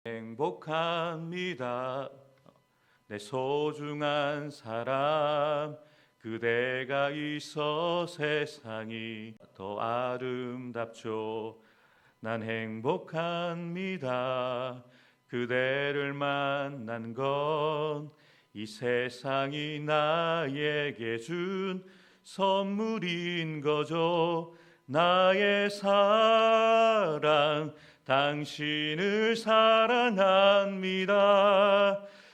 행복합니다. 내 소중한 사람, 그대가 있어 세상이 더 아름답죠. 난 행복합니다. 그대를 만난 건 이 세상이 나에게 준 선물인 거죠. 나의 사랑, 당신을 사랑합니다.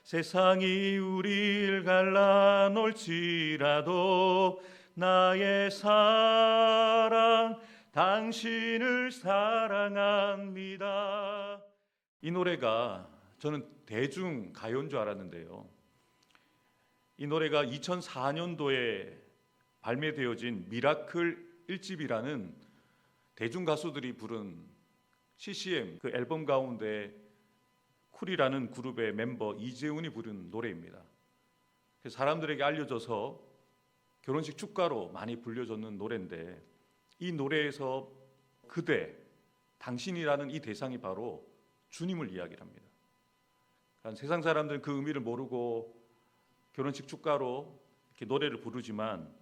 세상이 우릴 갈라놓을지라도 나의 사랑, 당신을 사랑합니다. 이 노래가 저는 대중 가요인 줄 알았는데요. 이 노래가 2004년도에 발매되어진 미라클 1집이라는 대중 가수들이 부른 CCM 그 앨범 가운데 쿨이라는 그룹의 멤버 이재훈이 부른 노래입니다. 그래서 사람들에게 알려져서 결혼식 축가로 많이 불려졌는 노래인데, 이 노래에서 그대, 당신이라는 이 대상이 바로 주님을 이야기합니다. 그러니까 세상 사람들은 그 의미를 모르고 결혼식 축가로 이렇게 노래를 부르지만,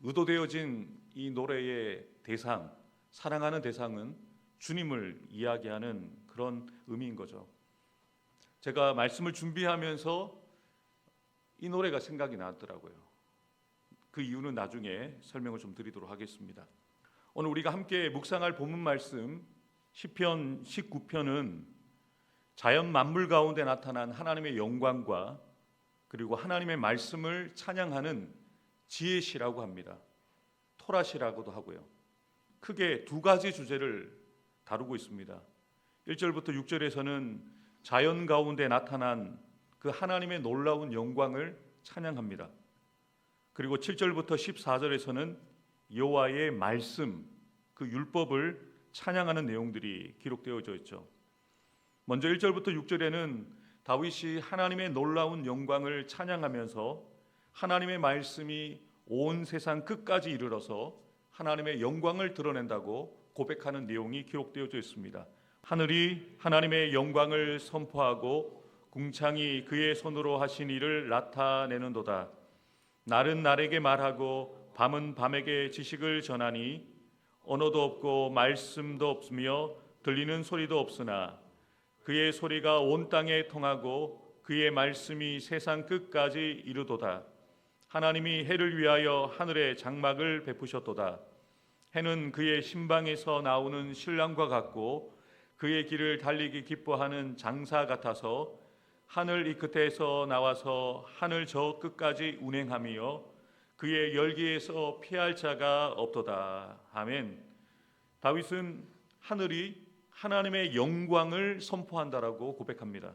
의도되어진 이 노래의 대상, 사랑하는 대상은 주님을 이야기하는 그런 의미인 거죠. 제가 말씀을 준비하면서 이 노래가 생각이 나더라고요. 그 이유는 나중에 설명을 좀 드리도록 하겠습니다. 오늘 우리가 함께 묵상할 본문 말씀 시편 19편은 자연 만물 가운데 나타난 하나님의 영광과 그리고 하나님의 말씀을 찬양하는 지혜시라고 합니다. 토라시라고도 하고요. 크게 두 가지 주제를 다루고 있습니다. 1절부터 6절에서는 자연 가운데 나타난 그 하나님의 놀라운 영광을 찬양합니다. 그리고 7절부터 14절에서는 여호와의 말씀, 그 율법을 찬양하는 내용들이 기록되어져 있죠. 먼저 1절부터 6절에는 다윗이 하나님의 놀라운 영광을 찬양하면서 하나님의 말씀이 온 세상 끝까지 이르러서 하나님의 영광을 드러낸다고 고백하는 내용이 기록되어져 있습니다. 하늘이 하나님의 영광을 선포하고 궁창이 그의 손으로 하신 일을 나타내는도다. 날은 날에게 말하고 밤은 밤에게 지식을 전하니 언어도 없고 말씀도 없으며 들리는 소리도 없으나 그의 소리가 온 땅에 통하고 그의 말씀이 세상 끝까지 이르도다. 하나님이 해를 위하여 하늘에 장막을 베푸셨도다. 해는 그의 신방에서 나오는 신랑과 같고 그의 길을 달리기 기뻐하는 장사 같아서 하늘 이 끝에서 나와서 하늘 저 끝까지 운행하며 그의 열기에서 피할 자가 없도다. 아멘. 다윗은 하늘이 하나님의 영광을 선포한다라고 고백합니다.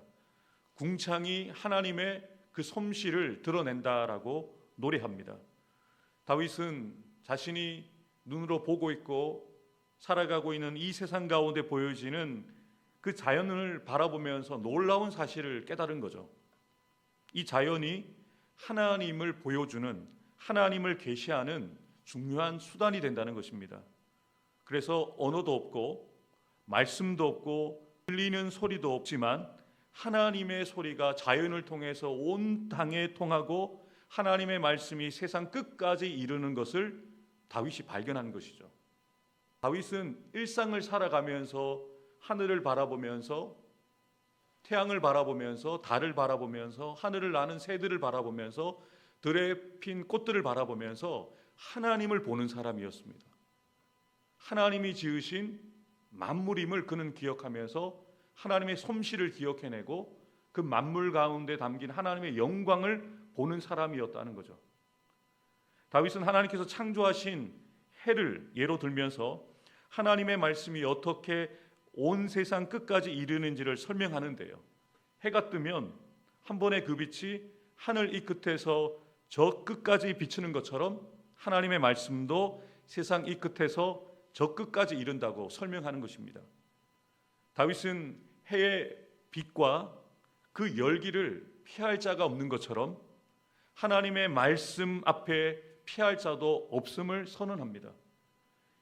궁창이 하나님의 그 솜씨를 드러낸다라고 노래합니다. 다윗은 자신이 눈으로 보고 있고 살아가고 있는 이 세상 가운데 보여지는 그 자연을 바라보면서 놀라운 사실을 깨달은 거죠. 이 자연이 하나님을 보여주는, 하나님을 계시하는 중요한 수단이 된다는 것입니다. 그래서 언어도 없고 말씀도 없고 들리는 소리도 없지만 하나님의 소리가 자연을 통해서 온 땅에 통하고 하나님의 말씀이 세상 끝까지 이르는 것을 다윗이 발견한 것이죠. 다윗은 일상을 살아가면서 하늘을 바라보면서 태양을 바라보면서 달을 바라보면서 하늘을 나는 새들을 바라보면서 들에 핀 꽃들을 바라보면서 하나님을 보는 사람이었습니다. 하나님이 지으신 만물임을 그는 기억하면서 하나님의 솜씨를 기억해내고 그 만물 가운데 담긴 하나님의 영광을 보는 사람이었다는 거죠. 다윗은 하나님께서 창조하신 해를 예로 들면서 하나님의 말씀이 어떻게 온 세상 끝까지 이르는지를 설명하는데요. 해가 뜨면 한 번의 그 빛이 하늘 이 끝에서 저 끝까지 비추는 것처럼 하나님의 말씀도 세상 이 끝에서 저 끝까지 이른다고 설명하는 것입니다. 다윗은 해의 빛과 그 열기를 피할 자가 없는 것처럼 하나님의 말씀 앞에 피할 자도 없음을 선언합니다.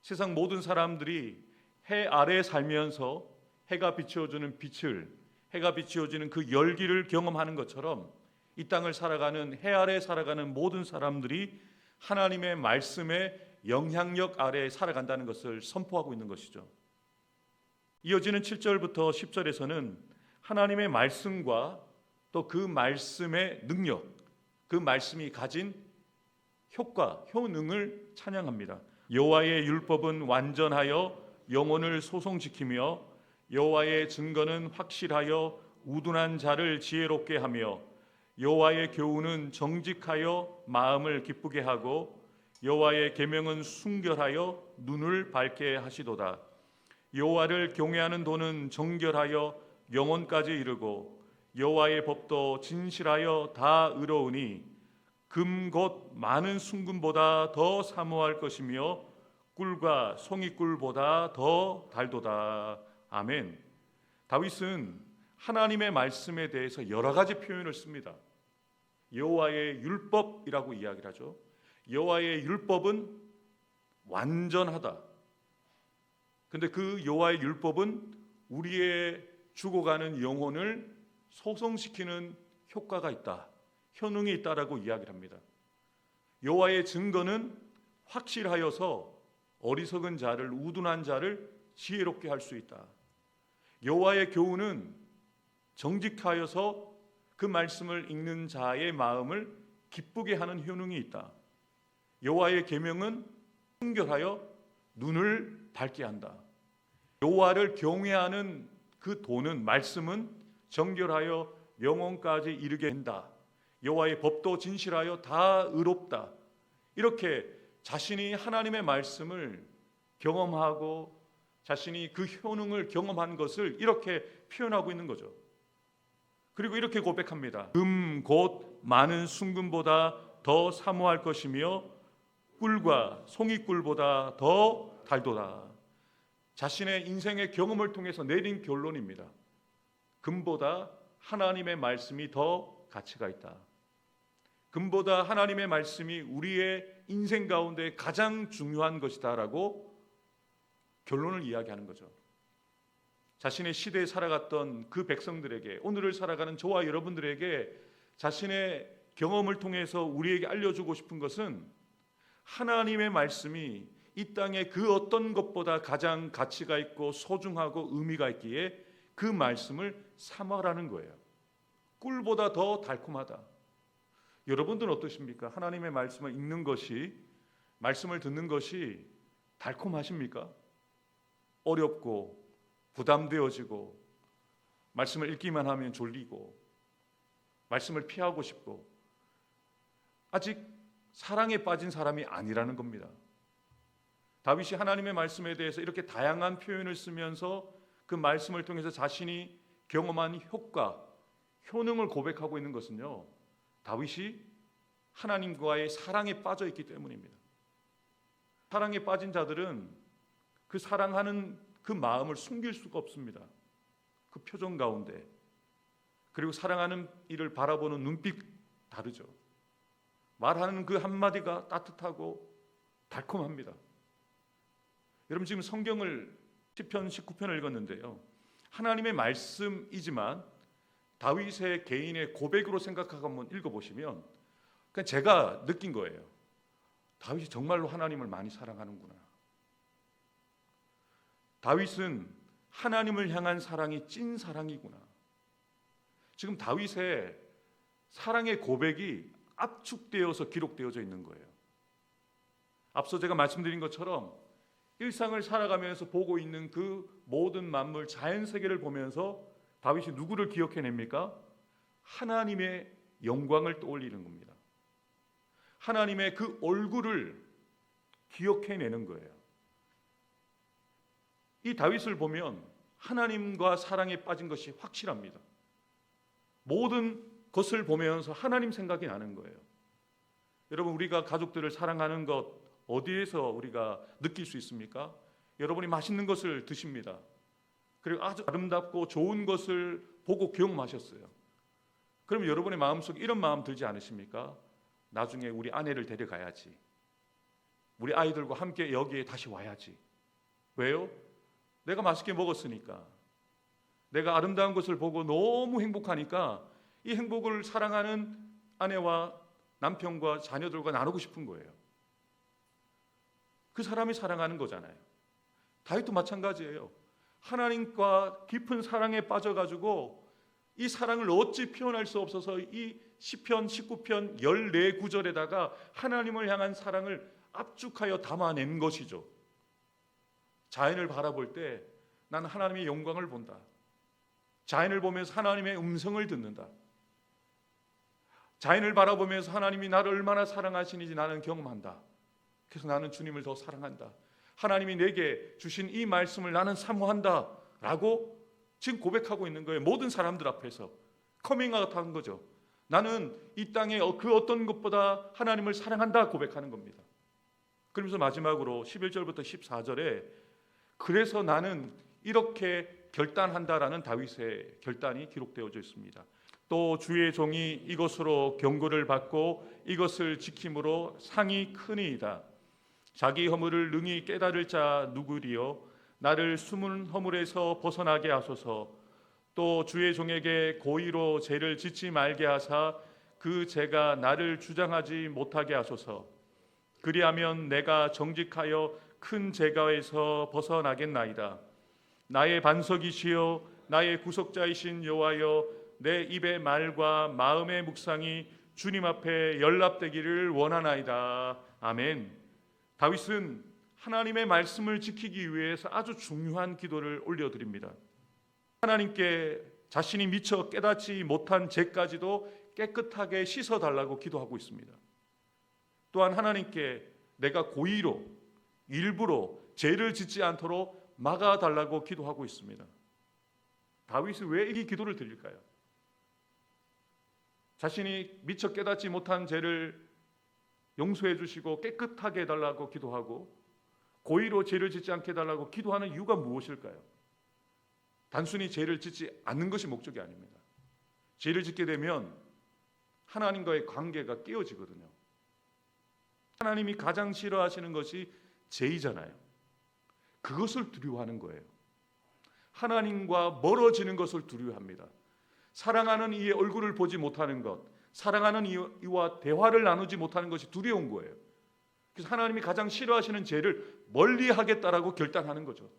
세상 모든 사람들이 해 아래에 살면서 해가 비춰주는 빛을, 해가 비추어지는 그 열기를 경험하는 것처럼 이 땅을 살아가는, 해 아래 살아가는 모든 사람들이 하나님의 말씀의 영향력 아래에 살아간다는 것을 선포하고 있는 것이죠. 이어지는 7절부터 10절에서는 하나님의 말씀과 또 그 말씀의 능력, 그 말씀이 가진 효과, 효능을 찬양합니다. 여호와의 율법은 완전하여 영혼을 소송시키며 여호와의 증거는 확실하여 우둔한 자를 지혜롭게 하며 여호와의 교훈은 정직하여 마음을 기쁘게 하고 여호와의 계명은 순결하여 눈을 밝게 하시도다. 여호와를 경외하는 도는 정결하여 영혼까지 이르고 여호와의 법도 진실하여 다 의로우니 금 곧 많은 순금보다 더 사모할 것이며 꿀과 송이꿀보다 더 달도다. 아멘. 다윗은 하나님의 말씀에 대해서 여러 가지 표현을 씁니다. 여호와의 율법이라고 이야기를 하죠. 여호와의 율법은 완전하다. 근데 그 여호와의 율법은 우리의 죽어가는 영혼을 소성시키는 효과가 있다, 효능이 있다라고 이야기를 합니다. 여호와의 증거는 확실하여서 어리석은 자를, 우둔한 자를 지혜롭게 할 수 있다. 여호와의 교훈은 정직하여서 그 말씀을 읽는 자의 마음을 기쁘게 하는 효능이 있다. 여호와의 계명은 순결하여 눈을 밝게 한다. 여호와를 경외하는 그 도는, 말씀은 정결하여 영혼까지 이르게 한다. 여호와의 법도 진실하여 다 의롭다. 이렇게 자신이 하나님의 말씀을 경험하고 자신이 그 효능을 경험한 것을 이렇게 표현하고 있는 거죠. 그리고 이렇게 고백합니다. 금 곧 많은 순금보다 더 사모할 것이며 꿀과 송이꿀보다 더 달도다. 자신의 인생의 경험을 통해서 내린 결론입니다. 금보다 하나님의 말씀이 더 가치가 있다. 금보다 하나님의 말씀이 우리의 인생 가운데 가장 중요한 것이다라고 결론을 이야기하는 거죠. 자신의 시대에 살아갔던 그 백성들에게, 오늘을 살아가는 저와 여러분들에게 자신의 경험을 통해서 우리에게 알려주고 싶은 것은 하나님의 말씀이 이 땅의 그 어떤 것보다 가장 가치가 있고 소중하고 의미가 있기에 그 말씀을 삼아라는 거예요. 꿀보다 더 달콤하다. 여러분들은 어떠십니까? 하나님의 말씀을 읽는 것이, 말씀을 듣는 것이 달콤하십니까? 어렵고 부담되어지고 말씀을 읽기만 하면 졸리고 말씀을 피하고 싶고 아직 사랑에 빠진 사람이 아니라는 겁니다. 다윗이 하나님의 말씀에 대해서 이렇게 다양한 표현을 쓰면서 그 말씀을 통해서 자신이 경험한 효과, 효능을 고백하고 있는 것은요, 다윗이 하나님과의 사랑에 빠져 있기 때문입니다. 사랑에 빠진 자들은 그 사랑하는 그 마음을 숨길 수가 없습니다. 그 표정 가운데, 그리고 사랑하는 이를 바라보는 눈빛 다르죠. 말하는 그 한마디가 따뜻하고 달콤합니다. 여러분 지금 성경을 시편 19편을 읽었는데요, 하나님의 말씀이지만 다윗의 개인의 고백으로 생각하고 한번 읽어보시면 그냥 제가 느낀 거예요. 다윗이 정말로 하나님을 많이 사랑하는구나. 다윗은 하나님을 향한 사랑이 찐 사랑이구나. 지금 다윗의 사랑의 고백이 압축되어서 기록되어져 있는 거예요. 앞서 제가 말씀드린 것처럼 일상을 살아가면서 보고 있는 그 모든 만물, 자연세계를 보면서 다윗이 누구를 기억해냅니까? 하나님의 영광을 떠올리는 겁니다. 하나님의 그 얼굴을 기억해내는 거예요. 이 다윗을 보면 하나님과 사랑에 빠진 것이 확실합니다. 모든 것을 보면서 하나님 생각이 나는 거예요. 여러분, 우리가 가족들을 사랑하는 것 어디에서 우리가 느낄 수 있습니까? 여러분이 맛있는 것을 드십니다. 그리고 아주 아름답고 좋은 것을 보고 경험하셨어요. 그럼 여러분의 마음속에 이런 마음 들지 않으십니까? 나중에 우리 아내를 데려가야지. 우리 아이들과 함께 여기에 다시 와야지. 왜요? 내가 맛있게 먹었으니까. 내가 아름다운 것을 보고 너무 행복하니까 이 행복을 사랑하는 아내와 남편과 자녀들과 나누고 싶은 거예요. 그 사람이 사랑하는 거잖아요. 다윗도 마찬가지예요. 하나님과 깊은 사랑에 빠져가지고 이 사랑을 어찌 표현할 수 없어서 이 시편 19편 14구절에다가 하나님을 향한 사랑을 압축하여 담아낸 것이죠. 자연을 바라볼 때 나는 하나님의 영광을 본다. 자연을 보면서 하나님의 음성을 듣는다. 자연을 바라보면서 하나님이 나를 얼마나 사랑하시는지 나는 경험한다. 그래서 나는 주님을 더 사랑한다. 하나님이 내게 주신 이 말씀을 나는 사모한다 라고 지금 고백하고 있는 거예요. 모든 사람들 앞에서 커밍아웃 하는 거죠. 나는 이 땅에 그 어떤 것보다 하나님을 사랑한다 고백하는 겁니다. 그러면서 마지막으로 11절부터 14절에 그래서 나는 이렇게 결단한다라는 다윗의 결단이 기록되어져 있습니다. 또 주의 종이 이것으로 경고를 받고 이것을 지킴으로 상이 크니이다. 자기 허물을 능히 깨달을 자 누구리요? 나를 숨은 허물에서 벗어나게 하소서. 또 주의 종에게 고의로 죄를 짓지 말게 하사 그 죄가 나를 주장하지 못하게 하소서. 그리하면 내가 정직하여 큰 죄가에서 벗어나겠나이다. 나의 반석이시여 나의 구속자이신 여호와여 내 입의 말과 마음의 묵상이 주님 앞에 연락되기를 원하나이다. 아멘. 다윗은 하나님의 말씀을 지키기 위해서 아주 중요한 기도를 올려드립니다. 하나님께 자신이 미처 깨닫지 못한 죄까지도 깨끗하게 씻어달라고 기도하고 있습니다. 또한 하나님께 내가 고의로 일부러 죄를 짓지 않도록 막아달라고 기도하고 있습니다. 다윗이 왜 이 기도를 드릴까요? 자신이 미처 깨닫지 못한 죄를 용서해 주시고 깨끗하게 해달라고 기도하고 고의로 죄를 짓지 않게 해달라고 기도하는 이유가 무엇일까요? 단순히 죄를 짓지 않는 것이 목적이 아닙니다. 죄를 짓게 되면 하나님과의 관계가 깨어지거든요. 하나님이 가장 싫어하시는 것이 죄이잖아요. 그것을 두려워하는 거예요. 하나님과 멀어지는 것을 두려워합니다. 사랑하는 이의 얼굴을 보지 못하는 것, 사랑하는 이와 대화를 나누지 못하는 것이 두려운 거예요. 그래서 하나님이 가장 싫어하시는 죄를 멀리하겠다라고 결단하는 거죠.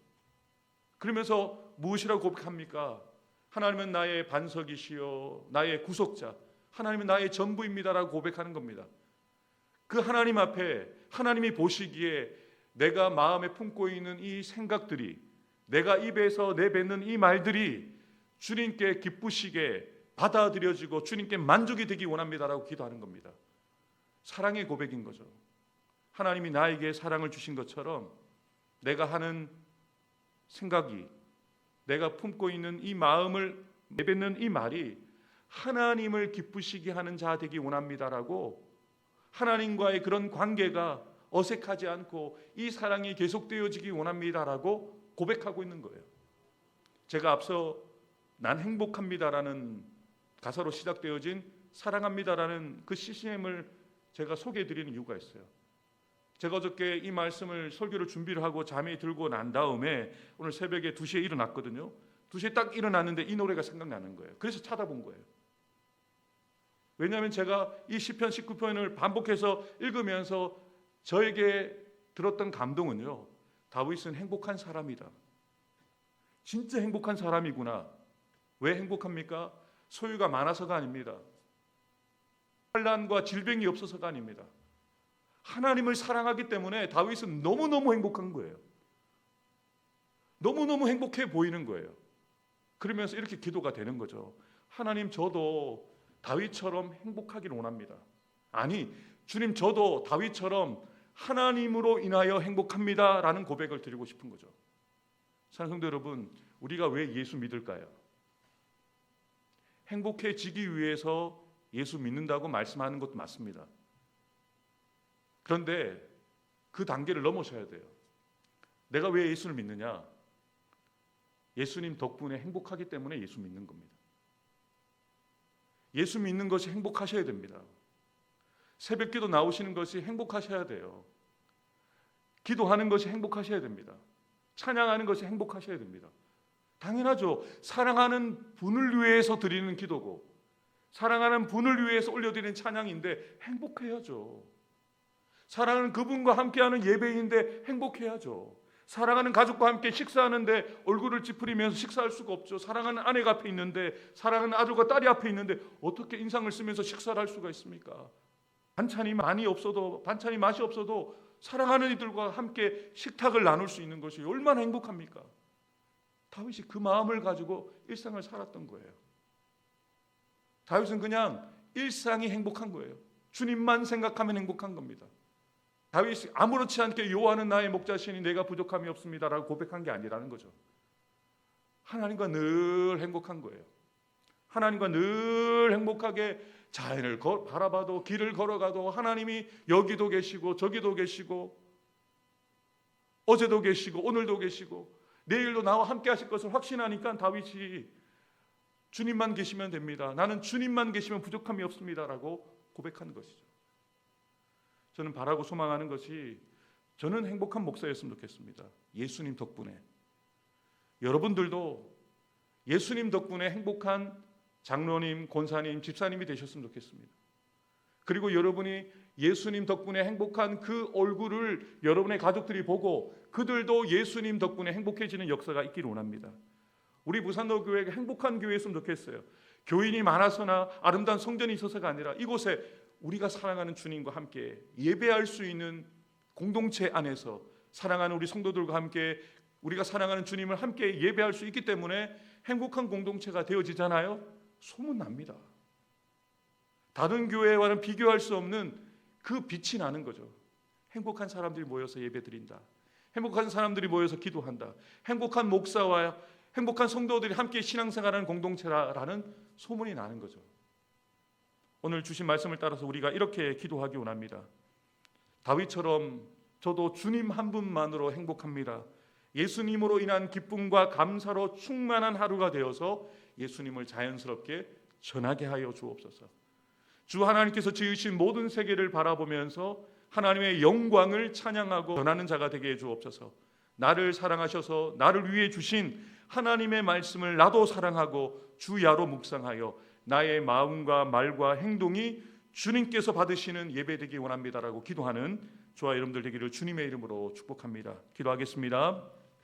그러면서 무엇이라고 고백합니까? 하나님은 나의 반석이시요 나의 구속자, 하나님은 나의 전부입니다라고 고백하는 겁니다. 그 하나님 앞에 하나님이 보시기에 내가 마음에 품고 있는 이 생각들이, 내가 입에서 내뱉는 이 말들이 주님께 기쁘시게 받아들여지고 주님께 만족이 되기 원합니다라고 기도하는 겁니다. 사랑의 고백인 거죠. 하나님이 나에게 사랑을 주신 것처럼 내가 하는 생각이, 내가 품고 있는 이 마음을 내뱉는 이 말이 하나님을 기쁘시게 하는 자 되기 원합니다라고, 하나님과의 그런 관계가 어색하지 않고 이 사랑이 계속되어지기 원합니다라고 고백하고 있는 거예요. 제가 앞서 난 행복합니다라는 가사로 시작되어진 사랑합니다라는 그 CCM을 제가 소개해드리는 이유가 있어요. 제가 어저께 이 말씀을 설교를 준비를 하고 잠이 들고 난 다음에 오늘 새벽에 2시에 일어났거든요. 2시에 딱 일어났는데 이 노래가 생각나는 거예요. 그래서 찾아본 거예요. 왜냐하면 제가 이 시편 19편을 반복해서 읽으면서 저에게 들었던 감동은요, 다윗은 행복한 사람이다. 진짜 행복한 사람이구나. 왜 행복합니까? 소유가 많아서가 아닙니다. 환난과 질병이 없어서가 아닙니다. 하나님을 사랑하기 때문에 다윗은 너무너무 행복한 거예요. 너무너무 행복해 보이는 거예요. 그러면서 이렇게 기도가 되는 거죠. 하나님, 저도 다윗처럼 행복하기를 원합니다. 아니, 주님, 저도 다윗처럼 하나님으로 인하여 행복합니다 라는 고백을 드리고 싶은 거죠. 사랑하는 성도 여러분, 우리가 왜 예수 믿을까요? 행복해지기 위해서 예수 믿는다고 말씀하는 것도 맞습니다. 그런데 그 단계를 넘어서야 돼요. 내가 왜 예수를 믿느냐? 예수님 덕분에 행복하기 때문에 예수 믿는 겁니다. 예수 믿는 것이 행복하셔야 됩니다. 새벽기도 나오시는 것이 행복하셔야 돼요. 기도하는 것이 행복하셔야 됩니다. 찬양하는 것이 행복하셔야 됩니다. 당연하죠. 사랑하는 분을 위해서 드리는 기도고 사랑하는 분을 위해서 올려드리는 찬양인데 행복해야죠. 사랑하는 그분과 함께하는 예배인데 행복해야죠. 사랑하는 가족과 함께 식사하는데 얼굴을 찌푸리면서 식사할 수가 없죠. 사랑하는 아내가 앞에 있는데, 사랑하는 아들과 딸이 앞에 있는데 어떻게 인상을 쓰면서 식사를 할 수가 있습니까? 반찬이 많이 없어도, 반찬이 맛이 없어도 사랑하는 이들과 함께 식탁을 나눌 수 있는 것이 얼마나 행복합니까? 다윗이 그 마음을 가지고 일상을 살았던 거예요. 다윗은 그냥 일상이 행복한 거예요. 주님만 생각하면 행복한 겁니다. 다윗이 아무렇지 않게 여호와는 나의 목자시니 내가 부족함이 없습니다라고 고백한 게 아니라는 거죠. 하나님과 늘 행복한 거예요. 하나님과 늘 행복하게 자연을 바라봐도 길을 걸어가도 하나님이 여기도 계시고 저기도 계시고 어제도 계시고 오늘도 계시고 내일도 나와 함께 하실 것을 확신하니까 다윗이 주님만 계시면 됩니다. 나는 주님만 계시면 부족함이 없습니다라고 고백한 것이죠. 저는 바라고 소망하는 것이 저는 행복한 목사였으면 좋겠습니다. 예수님 덕분에. 여러분들도 예수님 덕분에 행복한 장로님, 권사님, 집사님이 되셨으면 좋겠습니다. 그리고 여러분이 예수님 덕분에 행복한 그 얼굴을 여러분의 가족들이 보고 그들도 예수님 덕분에 행복해지는 역사가 있기를 원합니다. 우리 부산로 교회가 행복한 교회였으면 좋겠어요. 교인이 많아서나 아름다운 성전이 있어서가 아니라 이곳에 우리가 사랑하는 주님과 함께 예배할 수 있는 공동체 안에서 사랑하는 우리 성도들과 함께 우리가 사랑하는 주님을 함께 예배할 수 있기 때문에 행복한 공동체가 되어지잖아요. 소문납니다. 다른 교회와는 비교할 수 없는 그 빛이 나는 거죠. 행복한 사람들이 모여서 예배드린다. 행복한 사람들이 모여서 기도한다. 행복한 목사와 행복한 성도들이 함께 신앙생활하는 공동체라는 소문이 나는 거죠. 오늘 주신 말씀을 따라서 우리가 이렇게 기도하기 원합니다. 다윗처럼 저도 주님 한 분만으로 행복합니다. 예수님으로 인한 기쁨과 감사로 충만한 하루가 되어서 예수님을 자연스럽게 전하게 하여 주옵소서. 주 하나님께서 지으신 모든 세계를 바라보면서 하나님의 영광을 찬양하고 전하는 자가 되게 해 주옵소서. 나를 사랑하셔서 나를 위해 주신 하나님의 말씀을 나도 사랑하고 주야로 묵상하여 나의 마음과 말과 행동이 주님께서 받으시는 예배되기 원합니다라고 기도하는 저와 여러분들 되기를 주님의 이름으로 축복합니다. 기도하겠습니다.